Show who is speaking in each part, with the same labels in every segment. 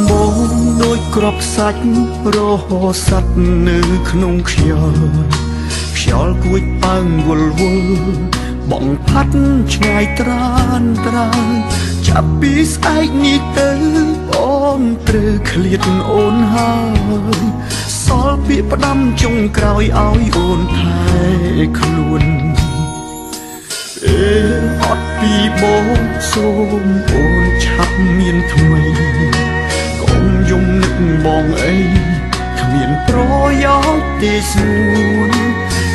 Speaker 1: បងដូចក្របសាច់រហូតសัตว์នៅក្នុងខ្យល់គួចអើងវល់វល់បងផាត់ឆ្ងាយត្រានត្រានចាប់ពីស្អែកនេះទៅបងត្រូវឃ្លាតអូនហើយសល់ពាក្យផ្ដាំចុងក្រោយឲ្យអូនថែខ្លួនអត់ពីបងសូមអូនឆាប់មានថ្មីកុំយំនឹកបងអីគ្មានប្រយោជន៍ទេស្នួន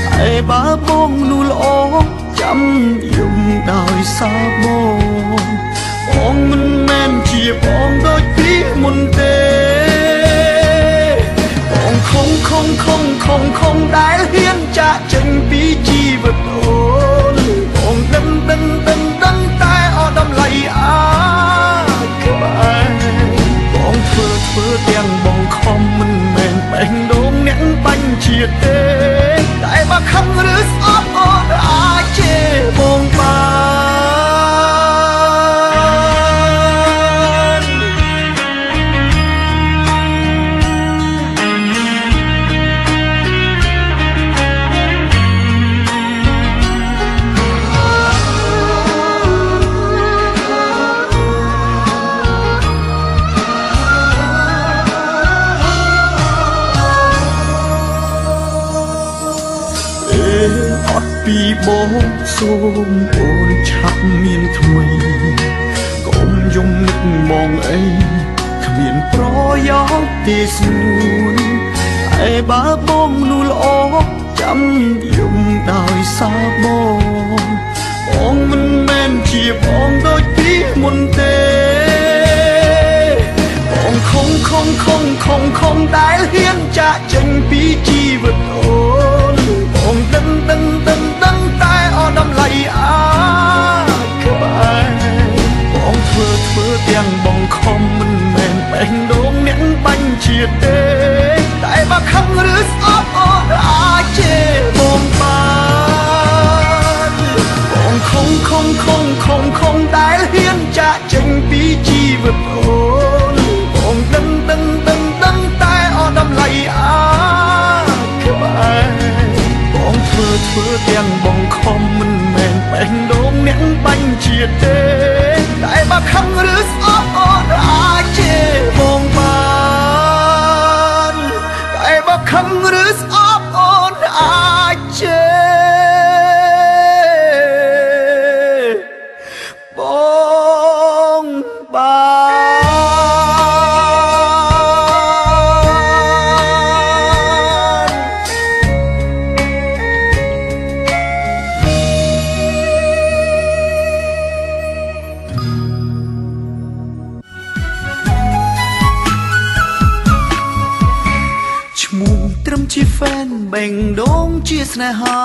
Speaker 1: តែបើបងនោះល្អចាំយំដោយសារបងមិនមែនជាបងដូចពីមុនទេបងខំដែលហ៊ានចាក់ចេញពីជីវិតអូនបងដឹងតែអត់តម្លៃក្បែរបងធ្វើទាំងបងខំមិនមែនបេះដូងអ្នកបាញ់ជាតិទេតែបើខំឬស្អប់អូនអាចជេរបងបានអត់ពីបងសូមអូនឆាប់មានថ្មីកុំយំនឹកបងអីគ្មានប្រយោជន៍ទេស្នួនតែបើបងនោះល្អចាំយំដោយសារបងមិនមែនជាបងដូចពីមុនទេបងខំដែលហ៊ានចាក់ចេញពីជីវិតអូនបងដឹងតែអត់តម្លៃក្បែរបងធ្វើទាំងបងខំមិនមែនបេះដូងអ្នកបាញ់ជាតិទេតែបើខំឬស្អប់អូនអាចជេរបងបានបងខំដែលហ៊ានចាក់ចេញពីជីវិតអូនបងដឹងតែអត់តម្លៃក្បែរបងធ្វើទាំងបងខំមិនមែនបេះដូងអ្នកបាញ់ជាតិទេតែបើខំឬស្អប់អូនអាចជេរបងបានតែបើខំឬស្អប់អូនអាចជេរបងបានត្រឹមជាហ្វេនបេងដូងជាស្នេហា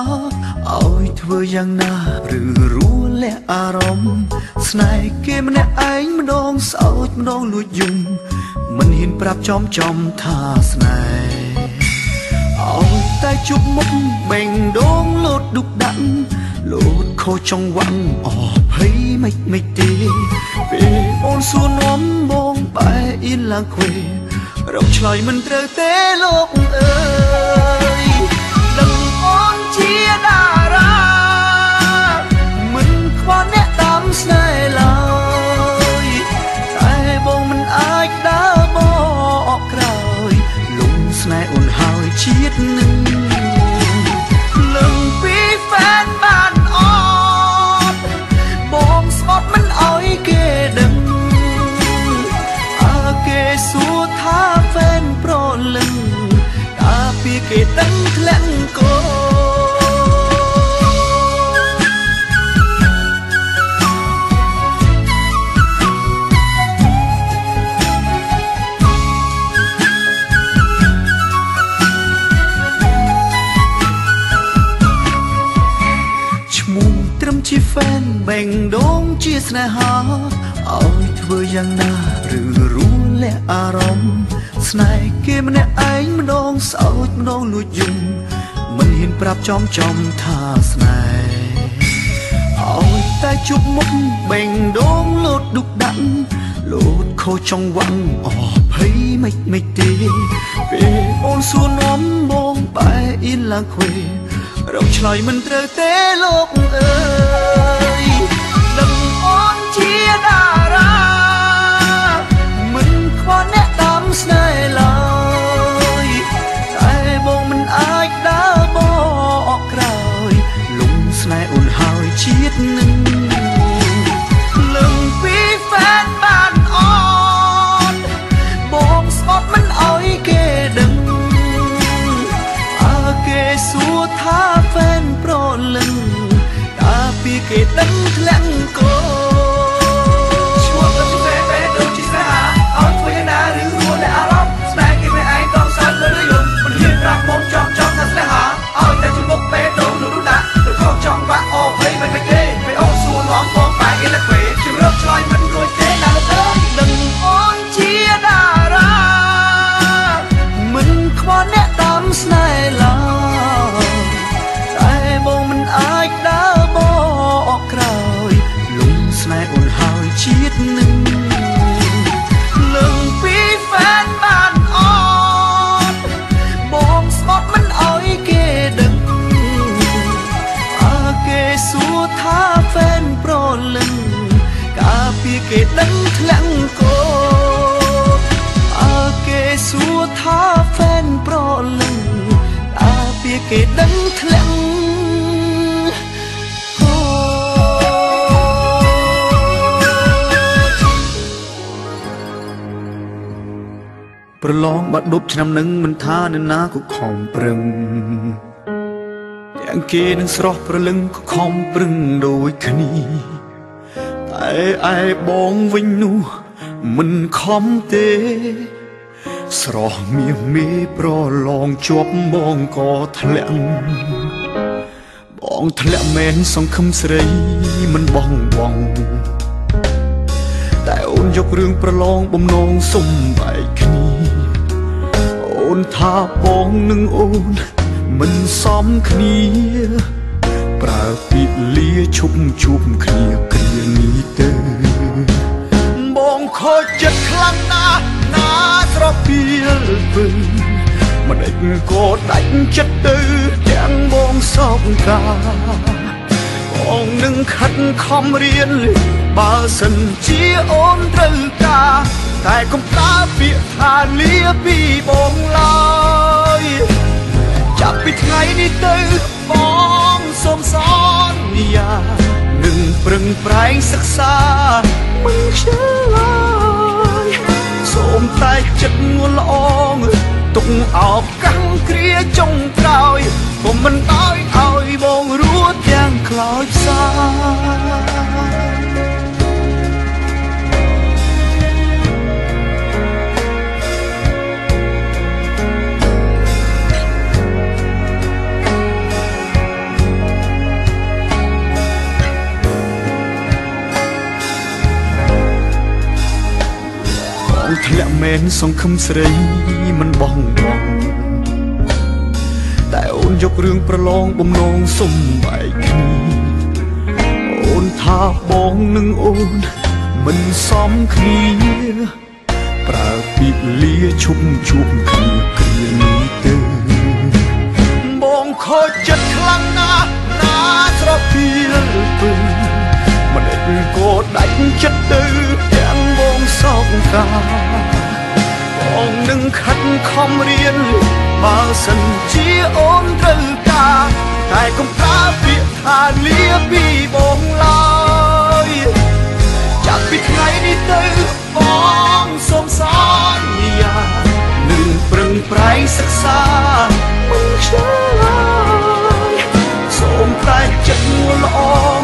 Speaker 1: ឲ្យធ្វើយ៉ាងណាឬរលាក់អារម្មណ៍ស្នេហ៍គេម្នាក់ឯងម្ដងសោចម្ដងលួចយំមិនហ៊ានប្រាប់ចំថាស្នេហ៍ឲ្យតែជប់មុខបេងដូងលោតឌុកដាក់លោតខូចចង្វាក់អស់ភ័យមិនទេពេលអូនសួរនាំបងបែរអៀនឡើងខ្វេរកឆ្លើយមិនត្រូវទេលោកអើយដឹងអូនជាតារាមិនខ្វល់អ្នកតាមស្នេហ៍ឡើយតែបងមិនអាចដើរបកក្រោយលំស្នេហ៍អូនហើយជាតិនឹងលឹងពីហ្វេនបានអត់បងស្បត់មិនអោយគេដឹងគេសួរថាហ្វេនប្រលឹងកាពីគេដឹងធ្លាក់កោឈ្មោះត្រឹមជាហ្វេនបេងដូងជាស្នេហាឲ្យធ្វើយ៉ាងណាឬលាក់អារម្មណ៍ស្នេហ៍គេម្នាក់ឯងម្ដងសោចម្ដងលួចយំមិនហ៊ានប្រាប់ចំថាស្នេហ៍ឲ្យតែជប់មុខបេងដូងលោតឌុកដាក់លោតខ khô trong vắng thấy mệt tê về ôn xuân nóm bông bay in làng quê rộng trời mình trời tế lúc ơi đừng ôn chia đà ra mình qua nét đắm say lời tại bông mình ai đã bỏ cày lùng say ôn hào chiết nưng lừng phí phán bàn on bông spot mình oi kê đừng kê xua tha phen pro lưng ta pi kê đánh lặng cô chua tâm phê phê đâu chỉ sẽ hả ôi thôi anh đã rửa rùa để áo lắm snack kê mẹ anh con sao tới nơi dùng mình hiền ra mong trong thật sẽ hả ôi ta chung bốc phê đâu đủ đủ đã được không trong và ô thấy mày mày kê mày ô xua ngón con phải cái là quỷ chừng rớt trôi mình rồi thế nào tới đừng ôn chia đà ra mình qua nét đắm say lòng ai đã bỏ cày lùng say ồn hào chiết nưng lừng phí phán bàn on bông spot mình oi kê đừng kê xua tha phen pro lưng cả pi kê đánh lặng cô kê xua tha phen pro lưng cả pi kê đánh lặngประลองบัดดบชนำหนึ่งมันท่าในนาก็คอมปรึงอย่างเกนึงสระประลึงก็คอมปรึงโดยคณีแต่ไอ้บองวิ่งนูมันคอมเตสระเมียมีประลองจวบบองก็ทะเลบองทะเลแมนสองคำใส่มันบองบองแต่โอนยกเรื่องประลองบ่มนองสมใบคณีโอนท่าบองหนึ่งโอนมันซ้อมคณีปราปิเลียชุบคณีเกลียนี้เตอบองคอยจัดคลังนาสระเปียปืนมันเองก็ดันจัดตื้อแจงบองสอบกาบองหนึ่งขัดคอมเรียนbà sân chia ôn trừ ca tại công ta việc thà lia bị bông lơi chắp bị ngày đi tư bóng xôm xón nhà đừng prừng prang sắc xa mừng chờ lời xôm tay chất nguồn lông tung ảo căng kia trong còi của mình oi bông rúa giang còi xaทะเลแมนสองคำใส่มันบองบองแต่โอนยกเรื่องประลองบ่มนองสมใบคณีโอนท่าบองหนึ่งโอนมันซ้อมคณีปราปิเลียชุบคณีเกลียนี้เตอบองคอยจัดคลังนาสระเปียปืนมันเองก็ดันจัดตื้อแจงบองสองกาบองหนึ่งขัดคอมเรียนมาสันเจียโอนตรึกาแต่คงพระเปียทาเลียปีบองลอยจากปิดไงนี่ตื้อบองสมสารยาหนึ่งปรึงไพรศึกษามึงเชื่อสมไพรจัดงัวละออง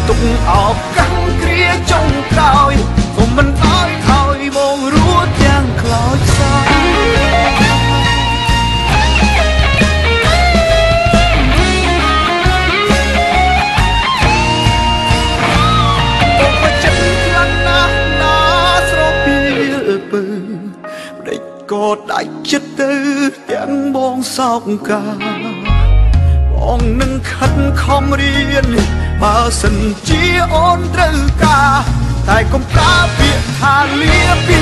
Speaker 1: ตุงออกกังเกลียจงกลอยผมมันอ้อยถอยมองรู้ยังคลอยสายผมมาจัดลันนาสระเปียปืนเด็กก็ได้จัดตื้อยังมองสองกาบองหนึ่งขันคอมเรียนมาสันเจียโอนตรึกาแต่ก็ปราเปียทาเลียปี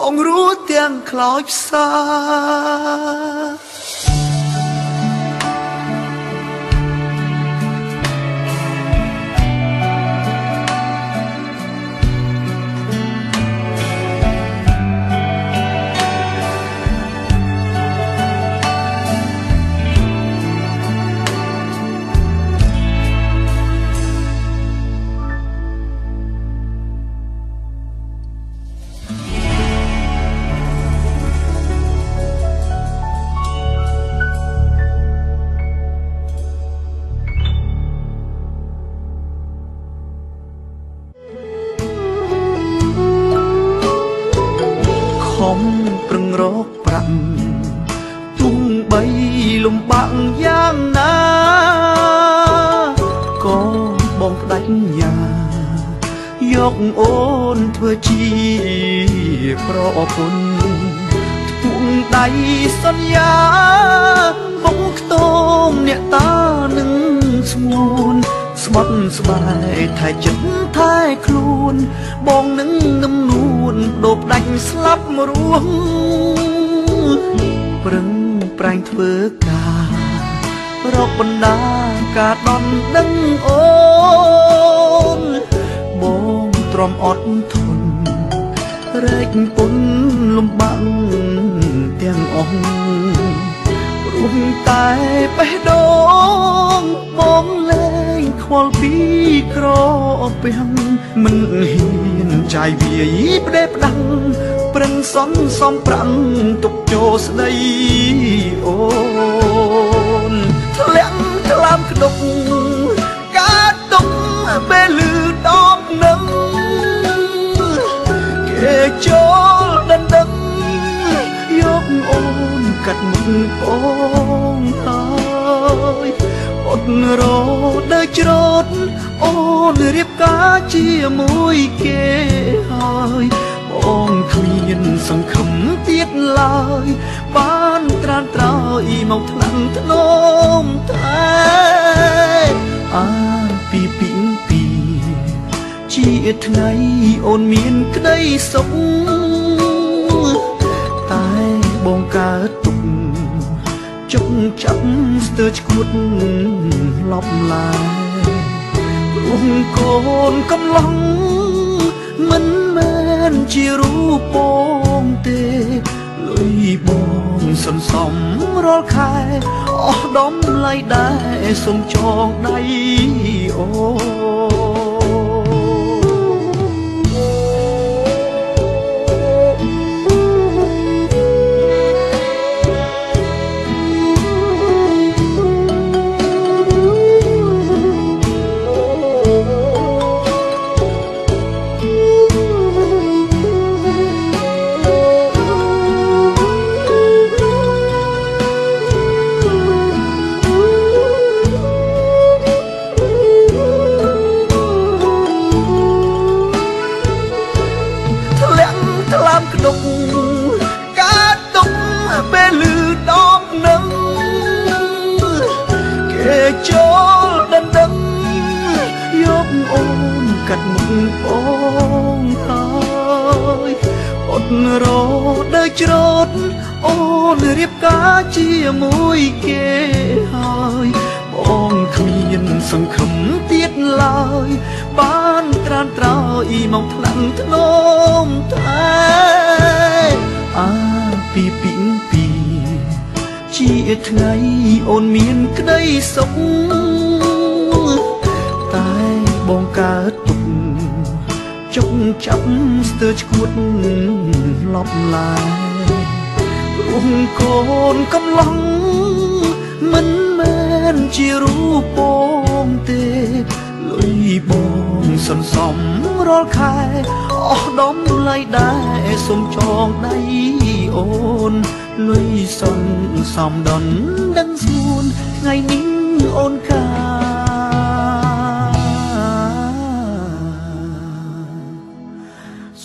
Speaker 1: បងรู้ទាំងខ្លោចផ្សា ខំប្រឹងរកប្រាក់ទុំបីលំបាក់យ៉ាងណាក៏បងផ្ដាច់ញ៉ាយកអូនធ្វើជាប្រពន្ធទួងដៃសន្យាបងខ្ទមអ្នកតានឹងស្ងួនស្បត់ស្បែកថែចិត្តថែខ្លួនបងនឹងងំនួនដូបដាច់ស្លាប់រស់ប្រឹងប្រែងធ្វើការរកបណ្ដាការដន់ដឹងអូនបងទ្រាំអត់ធន់រែកពុនលំបាំងទាំងអស់ព្រោះតែបេះដូងបងលែងខ្វល់ពីក្រពាំងមិនហ៊ានចាយវាយផ្ដេផ្ដាំងប្រឹងសំប្រាំងទុកចូលស្ដីអូនធ្លាក់ក្លាមក្តុកការទុកពេលលឺដបនឹងគេចូលដណ្ដឹងយកអូនកាត់មុខបងហើយអត់រដើរច្រត់អូនរៀបការជាមួយគេហើយបងគ្មានសង្ឃឹមទៀតឡើយបានត្រានត្រោយមកថ្នាំធ្នមតែអានពីជាថ្ងៃអូនមានក្តីសុខតែបងកើតទុកចុកចាប់ស្ទើរឈួតលប់ឡាយព្រោះកូនកំឡុងមិនមែនជារូបបងទេលុយបងសន្សំរាល់ខែអស់ដំឡៃដែរសុំចងដៃអូការទុកពេលលឺដបនឹងគេចូលដណ្ដឹងយកអូនកាត់មុខបងហើយអត់រដើរច្រត់អូនរៀបការជាមួយគេហើយបងគ្មានសង្ឃឹមទៀតឡើយបានត្រានត្រោយមកថ្នាំធ្នមតែអាពីជាថ្ងៃអូនមានក្តីសុខតែបងកើតទុកចុកចាប់ស្ទើរឈួតលប់ឡាយព្រោះកូនកំឡុងមិនមែនជារូបបងទេលុយបងសន្សំរាល់ខែអស់ដំឡៃដែរសុំចងដៃអូនលុយសន្សំដន់ដឹងស្ងួនថ្ងៃនេះអូនកា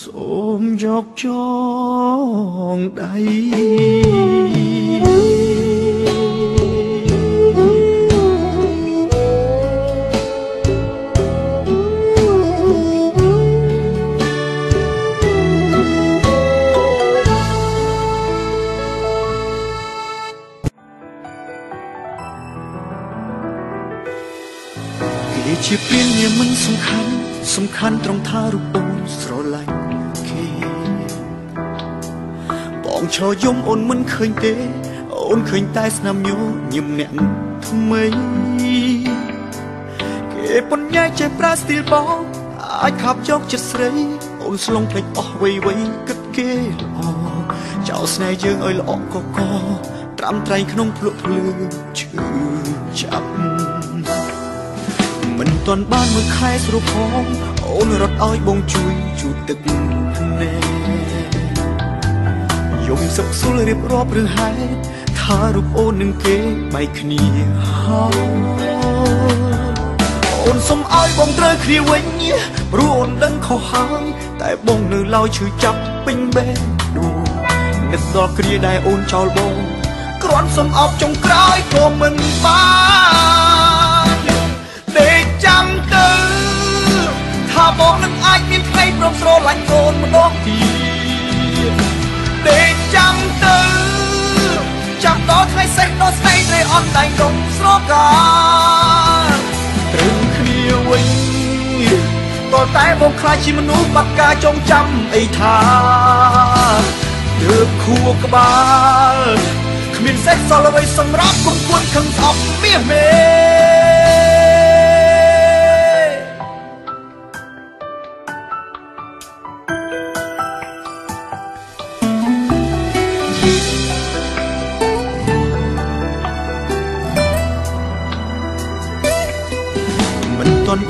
Speaker 1: សូមយកចងដៃ ជាព្រានវាមិនសំខាន់ត្រង់ថារូបអូនស្រឡាញ់គេបងឈរយំអូនមិនឃើញទេអូនឃើញតែស្នាមញញឹមអ្នកថ្មីគេប៉ុនញ៉ែចេះប្រើស្ទីលបងអាចខាប់យកចិត្តស្រីអូនស្លងភ្លេចអស់វ័យគិតគេល្អចោលស្នេហ៍យើងឲ្យល្អកកត្រាំត្រែងក្នុងភ្លក់ភ្លើឈឺចាប់មិនទាន់បានមួយខែស្រួលផងអូនរត់ឲ្យបងជួយជូតទឹកភ្នែកយំសឹកស៊ុលរៀបរាប់រឿងហេតុថារូបអូននឹងគេបែកគ្នាហើយអូនសុំឲ្យបងត្រូវគ្នាវិញព្រោះអូនដឹងខុសហើយតែបងនៅឡើយឈឺចាប់ពេញបេះដូងនឹកដល់គ្រាដែលអូនចោលបងគ្រាន់សុំអោបចុងក្រោយក៏មិនបានដេកចាំទៅថាបងនឹងអាចមានថ្ងៃព្រមស្រឡាញ់អូនម្ដងទៀតដេកចាំទៅចាំដល់ថ្ងៃសេះដល់ស្នេហ៍ដែលអត់តែងដុំស្រកាត្រូវគ្នាវិញតតែបងខ្លាចជាមនុស្សបាត់ការចងចាំអីថាទើបខួរក្បាលគ្មានសេះសល់អ្វីសម្រាប់គុំគួនខឹងស្អប់មាសមេ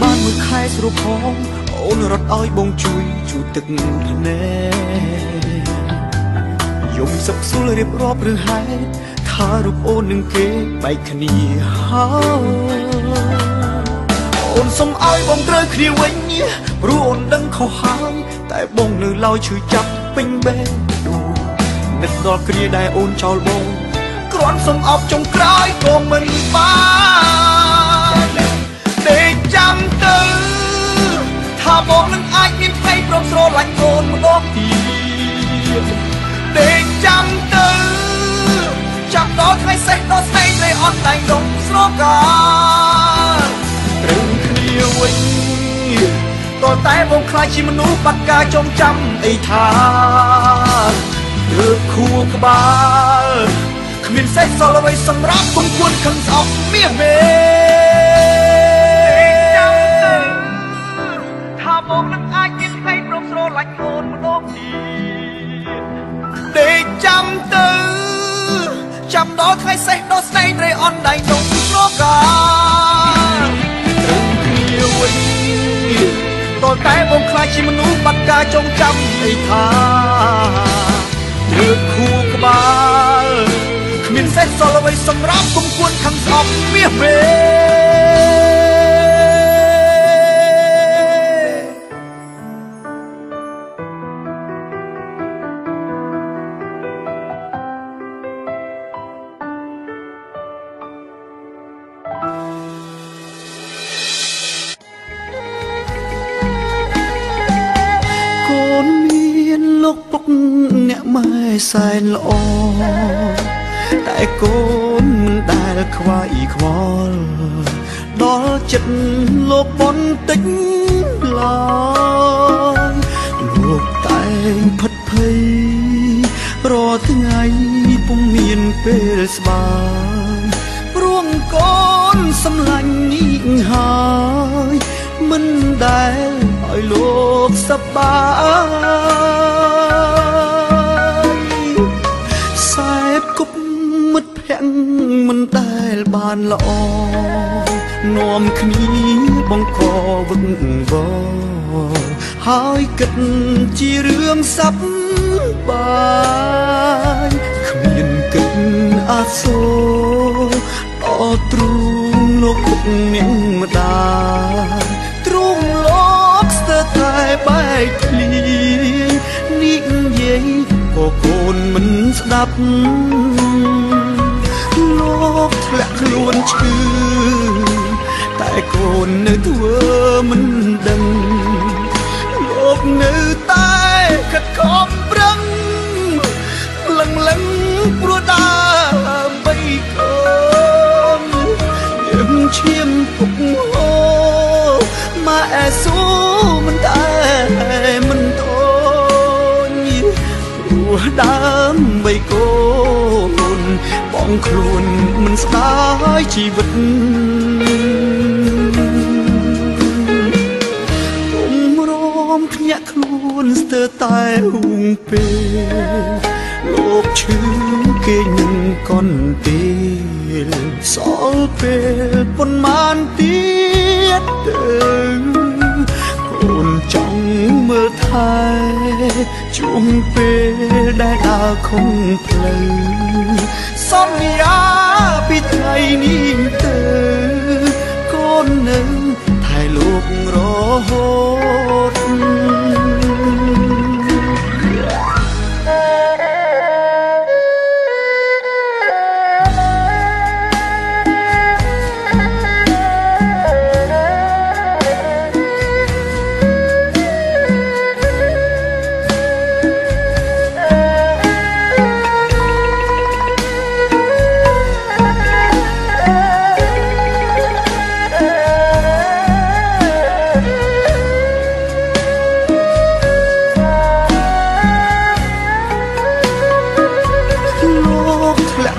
Speaker 1: បានមួយខែស្រួលផងអូនរត់ឲ្យបងជួយជូតទឹកភ្នែកយំសឹកស៊ុលរៀបរាប់រឿងហេតុថារូបអូននឹងគេបែកគ្នាហើយអូនសុំឲ្យបងត្រូវគ្នាវិញព្រោះអូនដឹងខុសហើយតែបងនៅឡើយឈឺចាប់ពេញបេះដូងនឹកដល់គ្រាដែលអូនចោលបងគ្រាន់សុំអោបចុងក្រោយក៏មិនបានដេកចាំទៅថាបងនឹងអាចមានថ្ងៃព្រមស្រឡាញ់អូនម្ដងទៀតដេកចាំទៅចាំដល់ថ្ងៃសេះដល់ស្នេហ៍ដែលអត់តែងដុំស្រកាត្រូវគ្នាវិញតតែបងខ្លាចជាមនុស្សបាត់ការចងចាំអីថាទើបខួរក្បាលគ្មានសេះសល់អ្វីសម្រាប់គុំគួនខឹងស្អប់មាសមេបងនឹងអាចមានថ្ងៃព្រមស្រឡាញ់អូនម្ដងទៀតដេកចាំទៅចាំដល់ថ្ងៃសេះដល់ស្នេហ៍ដែលអត់តែងដុំស្រកាត្រូវគ្នាវិញតតែបងខ្លាចជាមនុស្សបាត់ការចងចាំអីថាទើបខួរក្បាលគ្មានសេះសល់អ្វីសម្រាប់គុំគួនខឹងស្អប់មាសមេពុកអ្នកម៉ែសែនល្អតែកូនមិនដែលខ្វាយខ្វល់ដល់ចិត្តលោកបន្តិចឡើយលោកតែងផិតភ័យរាល់ថ្ងៃពុំមានពេលស្បាយព្រោះកូនសម្លាញ់នេះហើយមិនដែលឲ្យលោកសប្បាយខ្សែគប់មិត្តភក្តិមិនដែលបានល្អនាំគ្នាបង្កវឹកវរហើយគិតជារឿងសប្បាយគ្មានគិតអាសូរដល់ទ្រូងលោកពុកអ្នកម្ដាយទ្រូងលោកស្ទើរតែបែកធ្លាយនិយាយក៏កូនមិនស្ដាប់លោកធ្លាក់ខ្លួនឈឺតែកូននៅធ្វើមិនដឹងលោកនៅតែខិតខំប្រឹងលឹងលឹងព្រោះដើម្បីកូនយើងឈាមពុកហូរ ដើម្បីកូនបងខ្លួនមិនស្ដាយជីវិតគុំរំភ្ញាក់ខ្លួនស្ទើរតែហួងពេលលោកឈឺគេនឹងកន់ពេលសល់ពេលប៉ុន្មានទៀតទៅកូនចង់មើលថែជួងពេលដែលដើរខំផ្លូវសន្យាពីថ្ងៃនេះទៅកូននឹងថែលោករហូត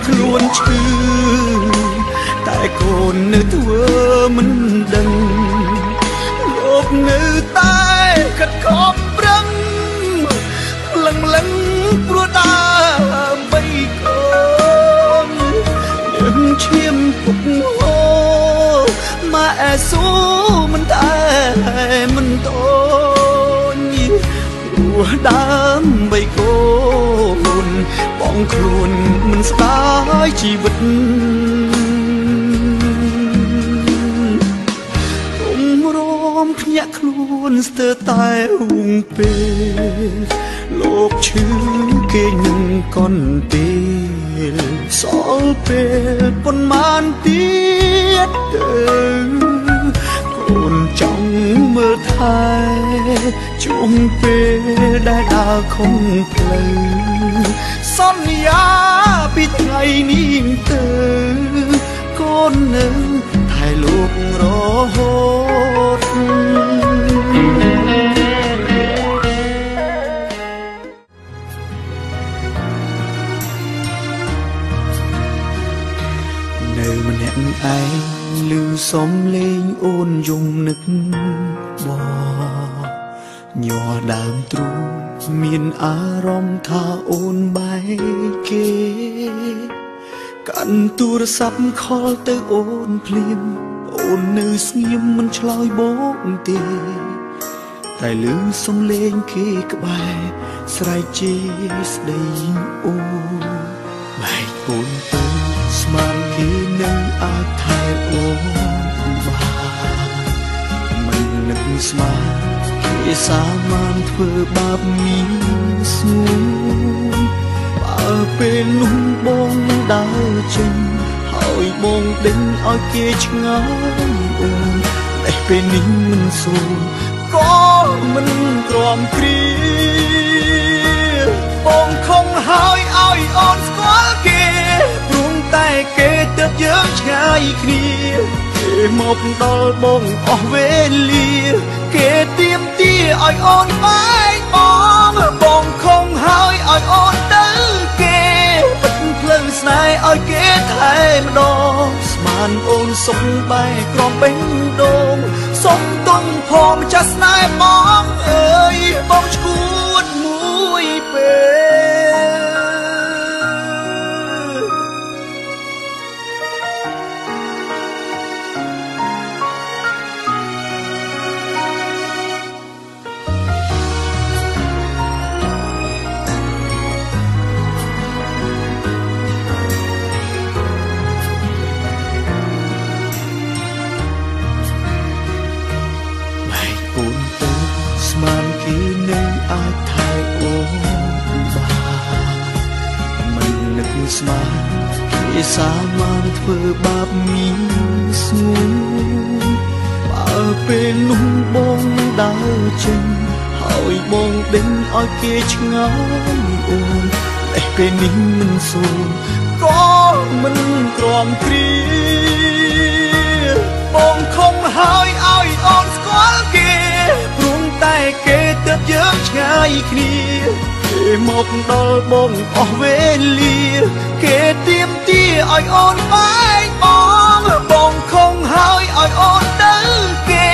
Speaker 1: ខ្លួនឈឺតែកូននៅធ្វើមិនដឹងលោកនៅតែខិតខំប្រឹងលឹងព្រោះដើម្បីកូននឹងឈាមពុកហូម៉ែស៊ូមិនតែមិនតូនព្រោះដើម្បីកូនបងខ្លួនមិនស្ដាយជីវិតគុំរំភ្ញាក់ខ្លួនស្ទើរតែហួងពេលលោកឈឺគេនឹងកន់ពេលសល់ពេលប៉ុន្មានទៀតទៅកូនចង់មើលថែជួងពេលដែលដើរខំផ្លូវសន្យាពីថ្ងៃនេះទៅកូននឹងថែលោករហូតនៅម្នាក់ឯងឮសំឡេងអូនយំនឹកបងញ័រដើមទ្រូងមានអារម្មណ៍ថាអូនបែកគេកាន់ទូរស័ព្ទខលទៅអូនភ្លាមអូននៅស្ងៀមមិនឆ្លើយបងទេតែឮសំឡេងគេក្បែរស្រែកជេរស្ដីអូនបែកអូនទៅស្មានគេនឹងអាចថែអូនបានមិននឹកស្មានគេសាមានធ្វើបាបមានស្ងួនបើពេលនោះបងដើរចេញហើយបងដេញឲ្យគេឆ្ងាយអូនតែពេលនេះមិនសួរក៏មិនទ្រាំគ្រាបងខំហើយឲ្យអូនស្គាល់គេព្រមតែគេទើបយើងឆ្ងាយគ្នាគេមកដល់បងអស់វេលាគេទៀមទាឲ្យអូនបែកបងខំហើយឲ្យអូនទៅគេបិទផ្លូវស្នេហ៍ឲ្យគេថែម្ដងស្មានអូនសុំបែកក្រំបេះដូងសុំទុំផងចាស់ស្នេហ៍បងអើយបងឈួតមួយពេលស្មានគេនឹងអាចថែអូនបានមិននឹកស្មានគេសាមានធ្វើបាបមានស្ងួនបើពេលនោះបងដើរចេញហើយបងដេញឲ្យគេឆ្ងាយអូនតែពេលនេះមិនសួរក៏មិនទ្រាំគ្រាបងខំហើយឲ្យអូនស្គាល់គេព្រមតែគេទើបយើងឆ្ងាយគ្នាគេ គេមកដល់បងអស់វេលាគេទៀមទាឲ្យអូនបែកបងខំហើយឲ្យអូនទៅគេ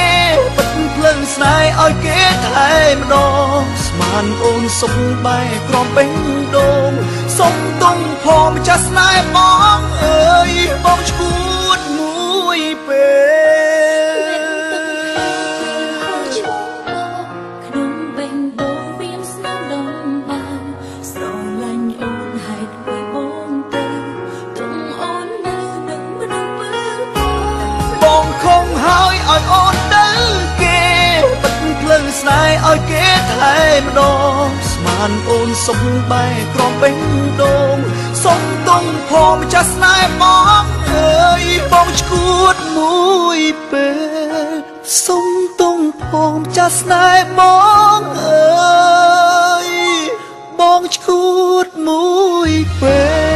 Speaker 1: បិទភ្លើងស្នេហ៍ឲ្យគេថែម្ដងស្មានអូនសុខបែកក្រំបេងដូងសុំទុំផងម្ចាស់ស្នេហ៍បងអើយបងឈួតមួយពេល
Speaker 2: ក្នុងបេងដូងមានស្នាមដងបានស្រឡាញ់អូនហេតុអ្វីបងទៅទុំអូននៅនឹងមនុស្សមើល
Speaker 1: បងខំហើយឲ្យអូនទៅគេបិទភ្លើងស្នេហ៍ឲ្យគេថែម្ដងស្មានអូនសុំបែកក្រំបេងដូងសុំទុំផងម្ចាស់ស្នេហ៍បងអើយបងឈួតមួយពេលសុំទុំផងម្ចាស់ស្នេហ៍បងអើយបងឈួតមួយពេល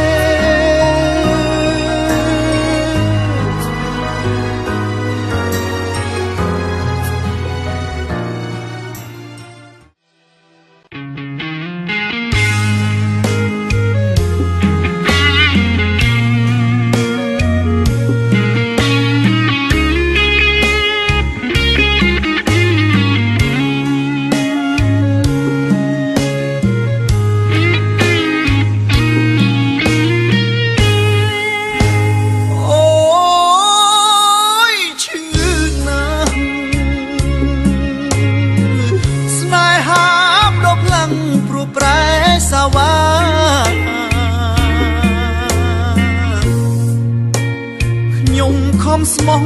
Speaker 1: ស្មោះ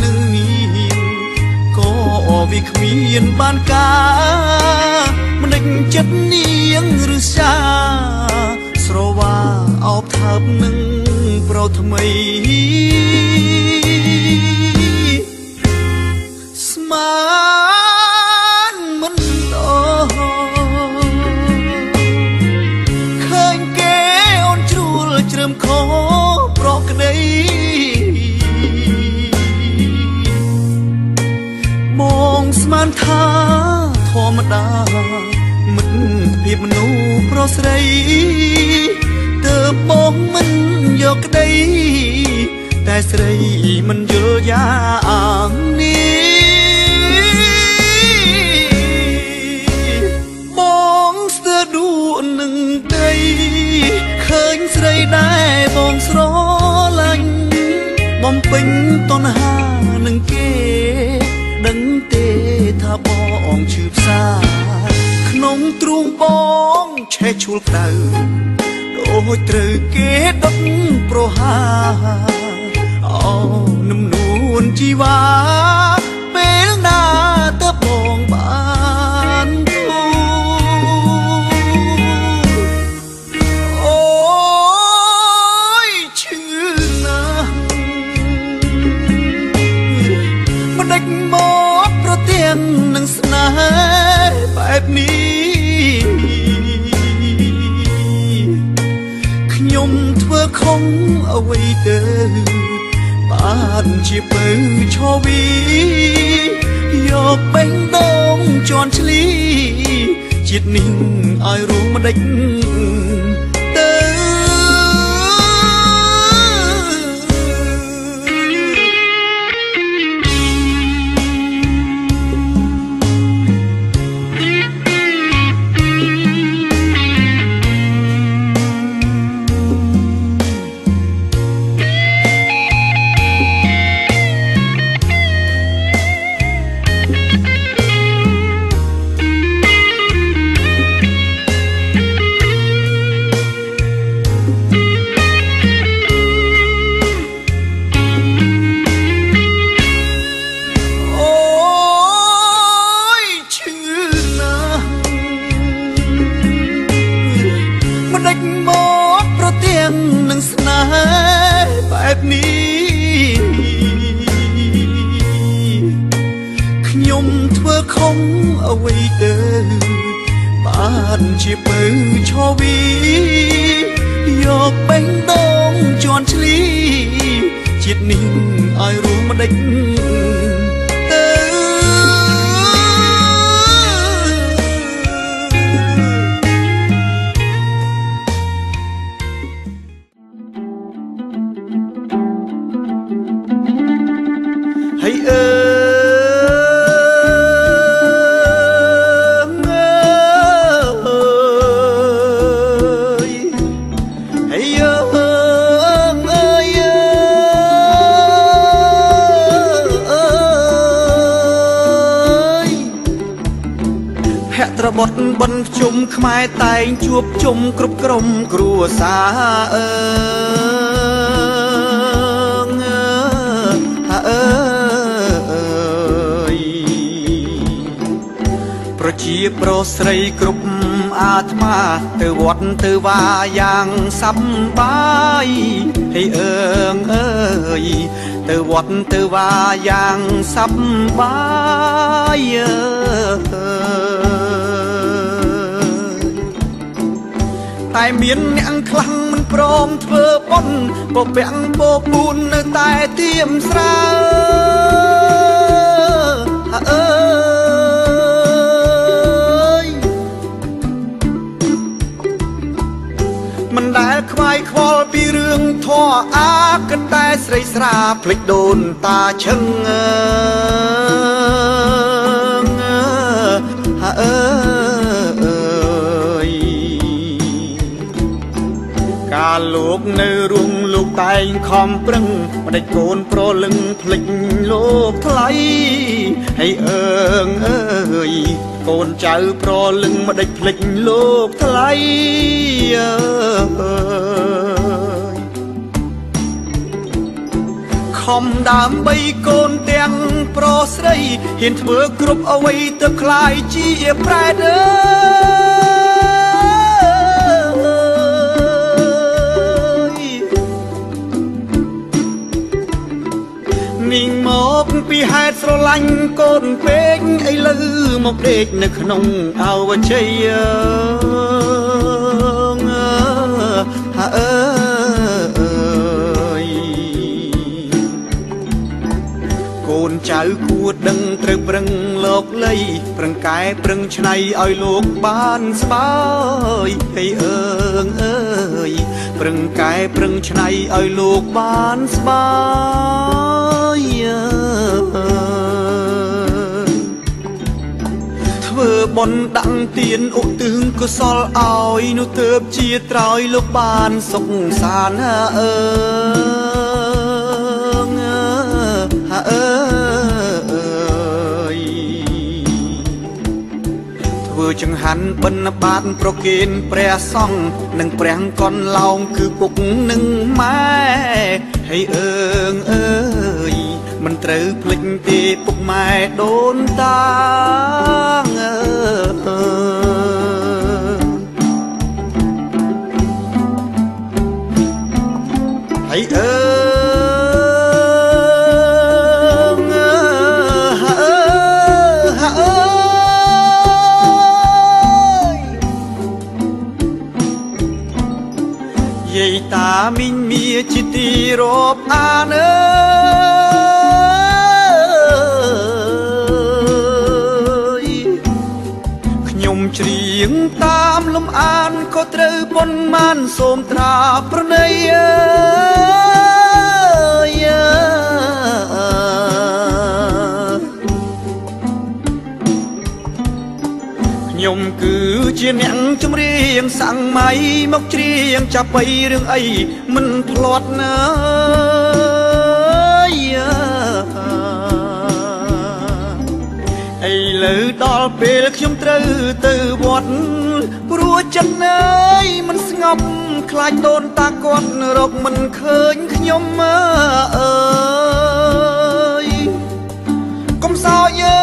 Speaker 1: នឹងនាងក៏វាគ្មានបានការមិនដេញចិត្តនាងឬសាស្រវាអោបថើបនឹងប្រថ្មីស្មានមិនដល់ឃើញគេអូនជ្រួលជ្រើមខប្រក្តីបងស្មានថាធម្មតាមិត្តភាពមនុស្សប្រុសស្រីទើបបងមិនយកក្តីតែស្រីមិនយល់យ៉ាងនេះបងស្ទើរដួលនឹងដីឃើញស្រីដែរបងស្រឡាញ់បំពេញតណ្ហានឹងគេដឹងទេថាបងឈឺផ្សាក្នុងទ្រូងបងឆេះឈួលក្តៅដូចត្រូវគេដុតប្រហាអូនឹមនួនជីវ៉ាពេលណាទៅបងបានទូអូយឈឺណាស់មិនដេចមកប្រទៀងនឹងស្នេហ៍បែបនេះខ្ញុំធ្វើខុសអ្វីទៅបានជាពៅឈវីយកបេះដូងជន់ឆ្លីជាតិនេះឲ្យរួមមិនដេចទៅខ្ញុំធ្វើខុសអ្វីទៅបានជាពៅឈវីយកបេះដូងជន់ឆ្លីជាតិនេះឲ្យរួមមិនដេចទៅ hayระบดบนชุมขมายแตงจวบจุ่มกรุบกรมครัวสาประชีโปรสรีกรุบอาตมาเตวัดเตวาอย่างสับบายให้เตวัดเตวาอย่างสับบายแต่เมียนยังคลังมันพร้อมเธอปนปบแบ่งโบปูนในใต้เทียมสรามันได้ควายควอลปีเรื่องท่ออากันแต่ใส่สราพลิกโดนตาเชิงการลูกในรุงลูกไตคอมปรึงมาได้โกนโปรลึงพลิกโลกไทยให้โกนเจ้าโปรลึงมาได้พลิกโลกไทยคอมดามใบโกนเตียงโปรสไรเห็นเมื่อกรุบเอาไว้ตะคลายจีแปรเด้นิ่งหมกปีหายสลังโกนเป็งไอ้ลือหมกเด็กในขนมเอาไว้เชยโกนเจ้าขวดดังตรึกปรึงโลกเลยปรึงกายปรึงชนัยเอาโลกบ้านสบายให้ปรึงกายปรึงชนัยเอาโลกบ้านสบายเธอบนดังเตียนอกตึงก็สอลเอานุเติบเจียตรอยโลกบ้านสงสารจังหันบรรบาทโปรเกนแปรซ่องหนึ่งแปลงก่อนเล่าคือปุกหนึ่งไม้ให้มันเตอพลิกตีปุกไม้โดนตาให้ตามินมีจิตตีรบอาเนขยมเฉียงตามลมอานก็เตรปนมันโสมตราประเนยยมคือเจียนยังจมเรียงสั่งไหมมกเรียงจะไปเรื่องไอ้มันพลอดนะไอ้เลยดอลเปลขยมเตอตือวดรัวจันเนยมันสงบคลายโดนตากอดรกมันเคยขยมก้มสาวเย้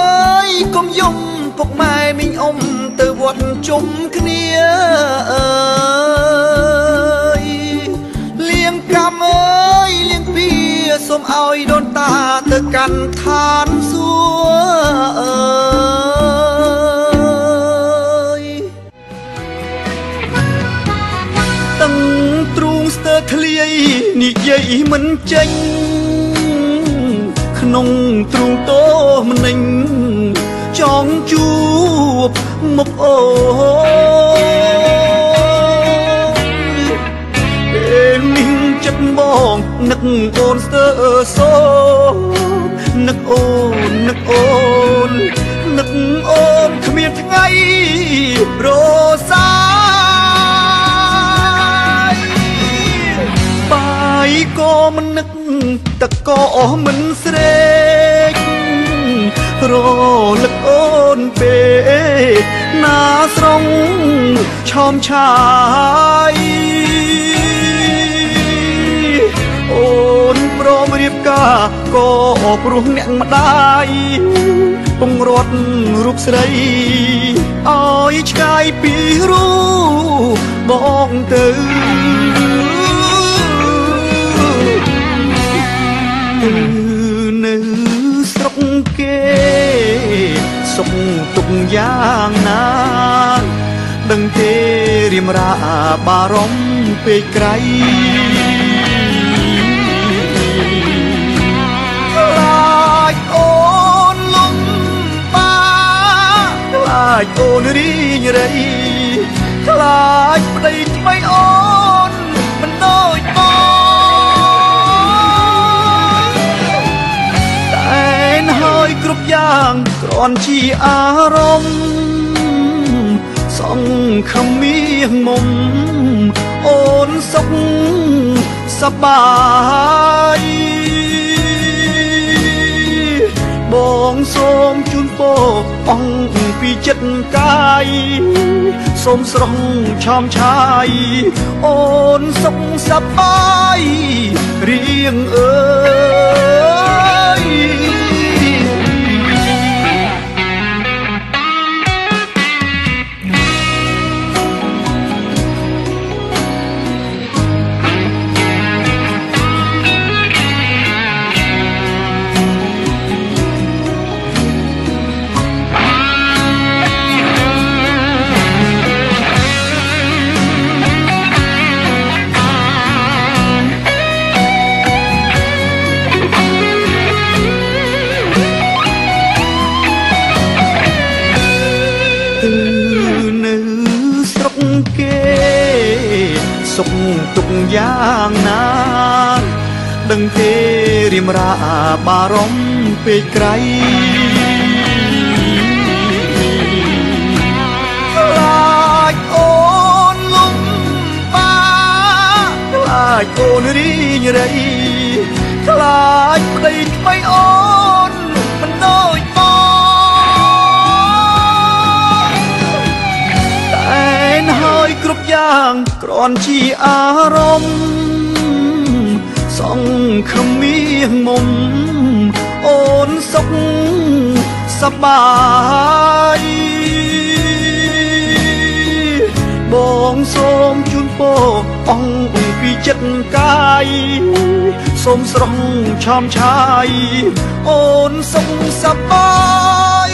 Speaker 1: ยก้มยมพวกไม้มิงอมเตอวัดจุ่มเนียเลี้ยงกำเลี้ยงพี่สมเอาโดนตาเตอกันทานสัวตั้งตรุงสเตอร์ทะเลนี่ใหญ่มันเจ๋งขนมตรุงโตมันนิ่งจองจูบมกโอนิ่งจัด បងនឹកអូនស្ទើសូនឹកអូននឹកអូននឹកអូនគ្មានថ្ងៃរសាយបាយក៏មិននឹកទឹកក៏អស់មិនស្រេករលឹកអូនពេកណាស្រងឆោមឆាយអូនព្រមរៀបការក៏ព្រោះអ្នកម្ដាយពងរត់រូបស្រីឲ្យឆ្ងាយពីរូបបងទៅនៅស្រុកគេសុខទុកយ៉ាងណាដឹងទេរៀមរាបារម្ភពេកក្រៃខ្លាចអូនលំបាខ្លាចអូនរីងរៃខ្លាចប្តីថ្មីអូនមិនដូចបងតែនហើយគ្រប់យ៉ាងគ្រាន់ជាអារម្មណ៍សង្ឃឹមមាសមុំអូនសុខសប្បាយបងសូមជូនពរអង្គពីចិត្តកាយសូមស្រស់ឆោមឆាយអូនសុខសប្បាយរៀងអើយសុខទុកយ៉ាងណាដឹងទេរៀមរាបារម្ភពេកក្រៃខ្លាចអូនលំបាខ្លាចអូនរីងរៃខ្លាចប្តីថ្មីអូនមិនដូចបងតែនហើយគ្រប់យ៉ាងគ្រាន់ជាអារម្មណ៍សង្ឃឹមមាសមុំអូនសុខសប្បាយបងសូមជូនពរអង្គពីចិត្តកាយសូមស្រស់ឆោមឆាយអូនសុខសប្បាយ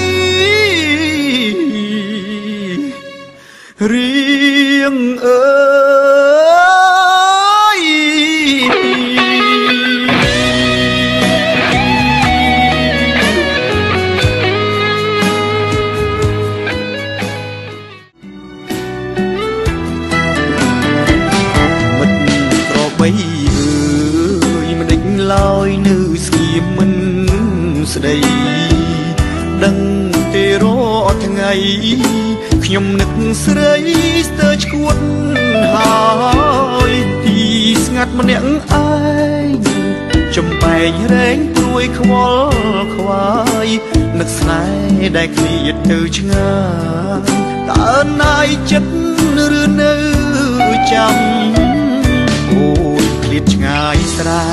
Speaker 1: រៀងអើយមិត្តក្របីអើយមិនដេញឡើយនៅស្គៀមមិនស្ដីដឹងទេរាល់ថ្ងៃខ្ញុំនឹកស្រីស្ទើរឈួតហើយទីស្ងាត់ម្នាក់ឯងចំបែងរែងព្រួយខ្វល់ខ្វាយនឹកស្នេហ៍ដែលឃ្លាតទៅឆ្ងាយតើណាយចិត្តឬនៅចាំអូនឃ្លាតឆ្ងាយស្រែ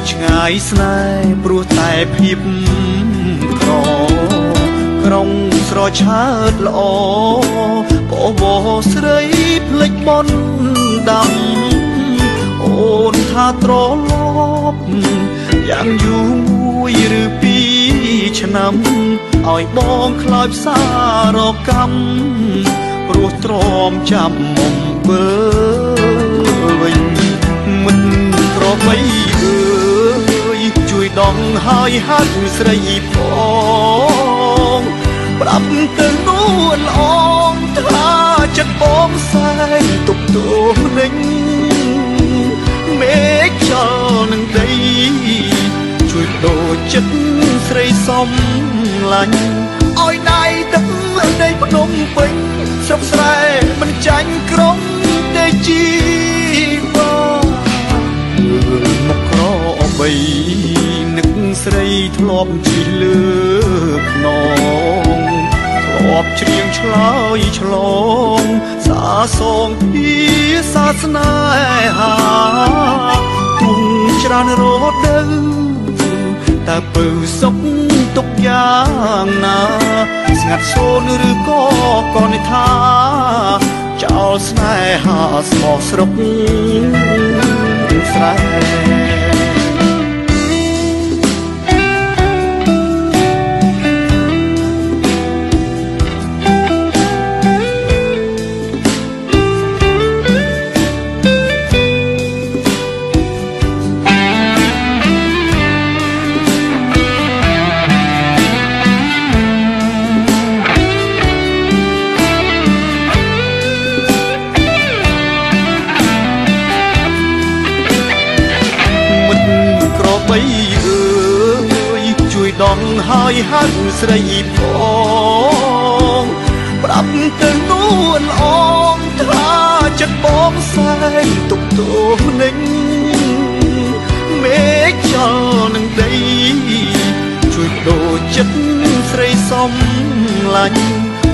Speaker 1: ឆ្ងាយស្នេហ៍ព្រោះតែភាពក្រុងស្រឆើតល្អបបោស្រីភ្លេចបនដាំអូនថាត្រឡប់យ៉ាងយូរមួយឬពីរឆ្នាំឲ្យបងខ្លោចផ្សារកម្មព្រោះទ្រាំចាំមុំបើវិញមិនក្របីអើយជួយដងហើយហាត់ស្រីផងប្រាប់ទៅនួនល្អងថាចិត្តបងសែងទុកទោសនឹងមេឃខ្យ ដូចចិត្តស្រីសំឡាញ់ឲ្យដៃទឹកដីភ្នំពេញស្រុកស្រែមិនចាញ់ក្រុងទេជីវ៉ាមកក្របីនឹកស្រីធ្លាប់ជីលើខ្នងធ្លាប់ច្រៀងឆ្លើយឆ្លងសាសងពីសាសនាហាទុំច្រើនរត់ទៅតែពើសុខទុកយ៉ាងណាស្ងាត់សូនឬក៏កនថាចោលស្នេហាស្មោះស្រុកស្រែជួយដងហើយហាត់ស្រីផងប្រាប់ទៅនួនអងថាចិត្តបងសែងទុកទោសនឹងមេឃចលនឹងដីជួយដូចចិត្តស្រីសំឡាញ់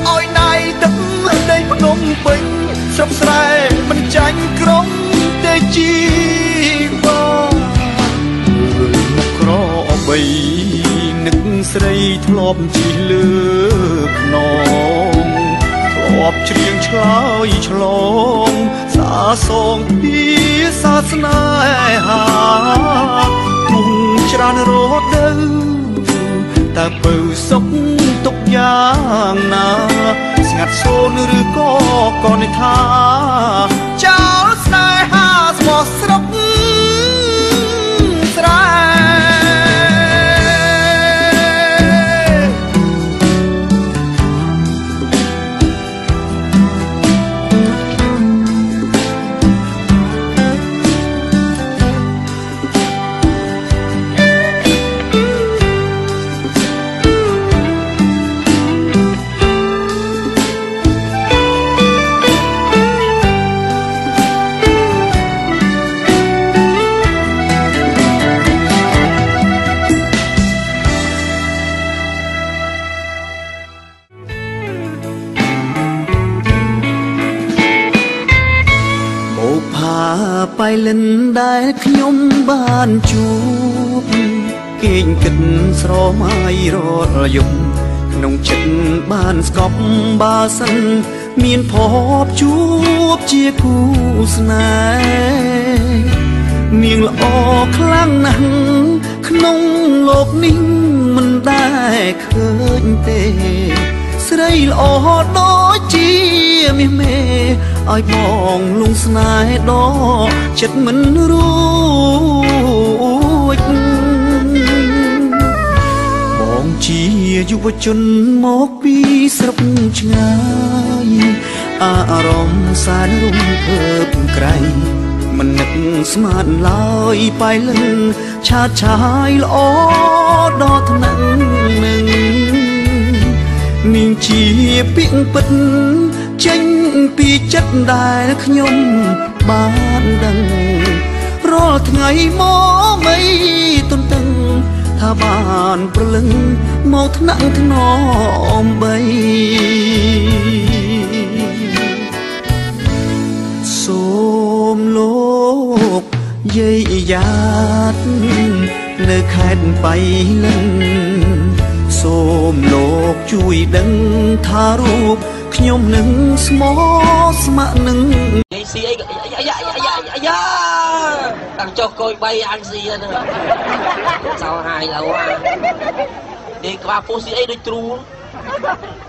Speaker 1: ឲ្យដៃទឹកដីភ្នំពេញស្រុកស្រែមិនចាញ់ក្រុងទេជីវ៉ាក្របីនឹកស្រីធ្លាប់ជីលើខ្នងធ្លាប់ច្រៀងឆ្លើយឆ្លងសាសងពីសាសនាហាទុំច្រើនរត់ទៅតែពើសុខទុកយ៉ាងណាស្ងាត់សូនឬក៏កនថាចោលស្នេហាស្មោះស្រុកស្រែไปเล่นได้ខ្ញុំបានជួបគេងគិតស្រមៃរត់យំក្នុងចិត្តបានស្កប់បើសិនមានភពជួបជាគូស្នេហ៍នាងល្អខ្លាំងណាស់ក្នុងលោកនេះមិនដែលឃើញទេស្រីល្អដូចជាមាសមេឲ្យបងលងស្នេហ៍ដល់ចិត្តមិនរួចបងជាយុវជនមកពីស្រុកឆ្ងាយអារម្មណ៍សែនរំភើបក្រៃមិននឹកស្មានឡើយបែលិនឆាតឆាយល្អដល់ថ្នាក់នឹងនាងជាពាក្យពិតចេញពីចិត្តដែលខ្ញុំបានដឹងរាល់ថ្ងៃមកមិនទន្ទឹងថាបានប្រលឹងមកថ្នាក់ថ្នមបីសូមលោកយាយយ៉ាតនៅខេត្តបៃលិនសូមលោកជួយដឹងថារូបខ្ញុំនឹងស្មោះស្ម័គ្រនឹងយាយស៊ីអីអាយ៉ាតាំងចុះកូន3អញស៊ីហ្នឹងសោហាយឡូវយាយក្បាលពោះស៊ីអីដូចទ្រូ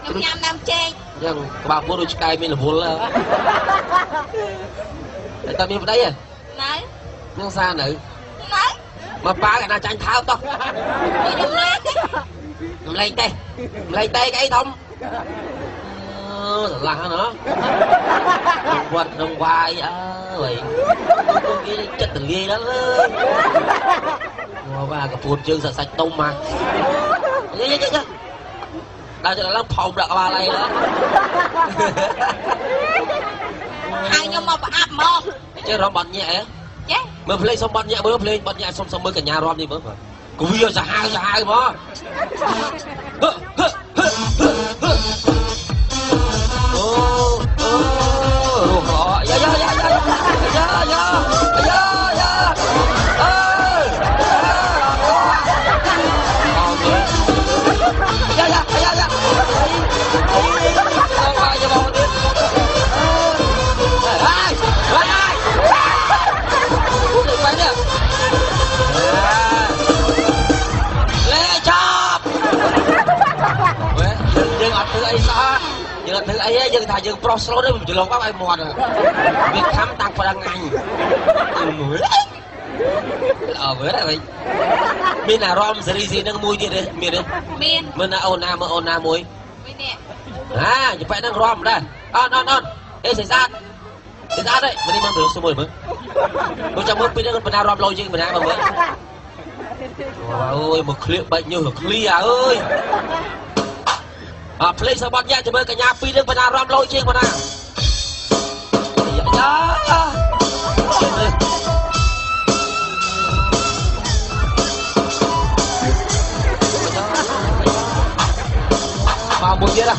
Speaker 1: ខ្ញុំញ៉ាំដើមចេកអញ្ចឹងក្បាលពោះដូចឆ្កែមានរវល់ហើយតើមានប្តីហ៎នៅនឹងសានៅមកប៉ាកណាចាញ់ថោតោះម្លេងទេកអីធំស្រឡះណាវត្តក្នុងវាយអើយគេចិត្តទលាយដល់អើយវ
Speaker 3: bà cái phun chương sạch tông mà chứ đâu cho nó lắm phòng được bà này nữa
Speaker 2: hai nhau mà áp mong
Speaker 3: chứ rong bật nhẹ
Speaker 2: chứ
Speaker 3: mới play xong bật nhẹ mới play bật nhẹ xong mới cả nhà rom đi mới cũng video giả hai mà nhưng thứ ấy dân thà dân pro slow đấy mình chỉ lo quá ai mòn rồi việc khám tăng phải đang ngành bữa này mình là rom series gì đang mui gì đấy mình là ona mui chỉ phải đang rom đây on ê xảy ra đấy mình đi mang được số 10 mới tôi chẳng muốn biết nó còn rom lâu chứ mình ai mà mới ôi một clip bệnh như clear ơi play sao bật nhạc cho mấy cả nhà phi lên vào rom lôi chiên vào nào mà mùi kia ra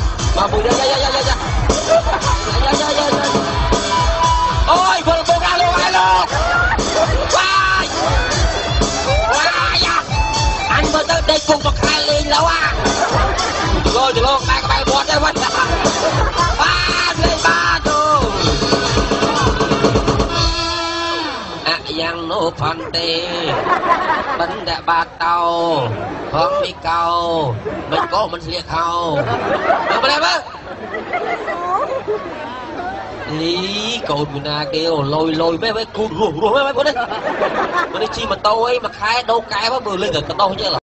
Speaker 3: ôi vừa bố ra luôn ai luôn anh vừa tới đây cùng một hai lên lâu à rồi ba cái bài bọt đây vẫn lên ba thôi yang nô phan tê bánh đã ba tàu không đi cầu mình có mình liệt hầu được mà em á ý cột mình à kêu lôi mấy cùn rủ mấy đấy mà đi chi mà tao ấy mà khai đâu cái mà vừa lên được tao chứ là